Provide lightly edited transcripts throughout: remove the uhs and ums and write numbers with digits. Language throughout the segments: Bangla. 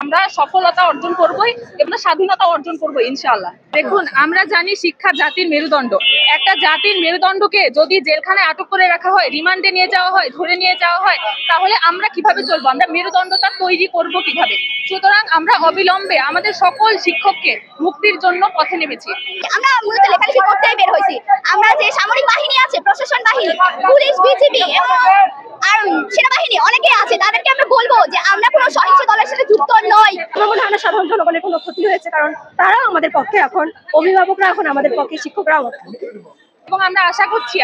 আমরা সফলতা অর্জন করবই এবং স্বাধীনতা অর্জন করবো ইনশাআল্লাহ। দেখুন, আমরা জানি শিক্ষা জাতির মেরুদণ্ড। একটা জাতির মেরুদণ্ডকে যদি জেলখানায় আটক করে রাখা হয়, রিমান্ডে নিয়ে যাওয়া হয়, ধরে নিয়ে যাওয়া হয়, তাহলে আমরা কিভাবে চলবো? আমরা মেরুদণ্ডটা তৈরি করব কিভাবে? সুতরাং আমরা অবিলম্বে আমাদের সকল শিক্ষককে মুক্তির জন্য পথে নেমেছি। আমরা মূলত লেখালেখি করতেই বের হয়েছি। আমরা যে সামরিক বাহিনী আছে, প্রশাসন বাহিনী, পুলিশ, বিজিবি আর সেনাবাহিনী অনেকে আছে, তাদেরকে আমরা বলবো যে আমরা কোনো সহিংস দলের সাথে যুক্ত নই। আমার মনে হয় না সাধারণ জনগণের কোনো ক্ষতি হয়েছে, কারণ তারা আমাদের পক্ষে, এখন অভিভাবকরা এখন আমাদের পক্ষে, শিক্ষকরা আমাদের পক্ষে। এবং আমরা আশা করছি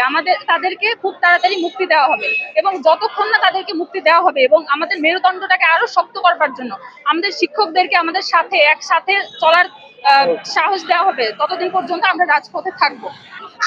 তাদেরকে খুব তাড়াতাড়ি মুক্তি দেওয়া হবে এবং যতক্ষণ না তাদেরকে মুক্তি দেওয়া হবে এবং আমাদের মেরুদণ্ডটাকে আরো শক্ত করবার জন্য আমাদের শিক্ষকদেরকে আমাদের সাথে একসাথে চলার সাহস দেওয়া হবে, ততদিন পর্যন্ত আমরা রাজপথে থাকবো।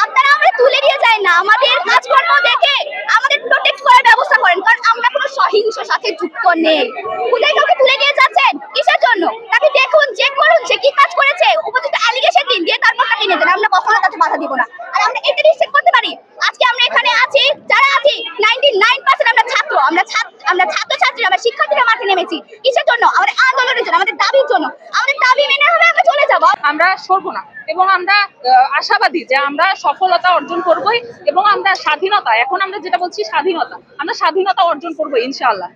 আপনারা আমরা তুলে নিয়ে যাই না, আমাদের কাজকর্ম দেখে আমাদের প্রোটেক্ট করার ব্যবস্থা করেন, কারণ আমরা কোনো সহিংস সাথে যুক্ত নেই। কোথায় কাউকে তুলে নিয়ে যাচ্ছেন কিসের জন্য? তাকে দেখুন, চেক করুন সে কি কাজ করেছে, উপযুক্ত অ্যালিগেশন দিন, দিয়ে তারপর তাকে নিয়ে যান। আমরা কখনো তাকে বাধা দিব না। আর আমরা এটা নিশ্চিত করতে পারি, আজকে আমরা এখানে আছি, যারা আছি 99% আমরা ছাত্র, আমরা ছাত্রছাত্রী, আমরা শিক্ষার্থীরা মাঠে নেমেছি কিসের জন্য? আমাদের আন্দোলনের জন্য, আমাদের দাবির জন্য। আমাদের দাবি মেনে হবে আমরা চলে যাব, আমরা সরবো না এবং আমরা আশাবাদী যে আমরা সফলতা অর্জন করবই এবং আমরা স্বাধীনতা, এখন আমরা যেটা বলছি স্বাধীনতা, আমরা স্বাধীনতা অর্জন করবো ইনশাআল্লাহ।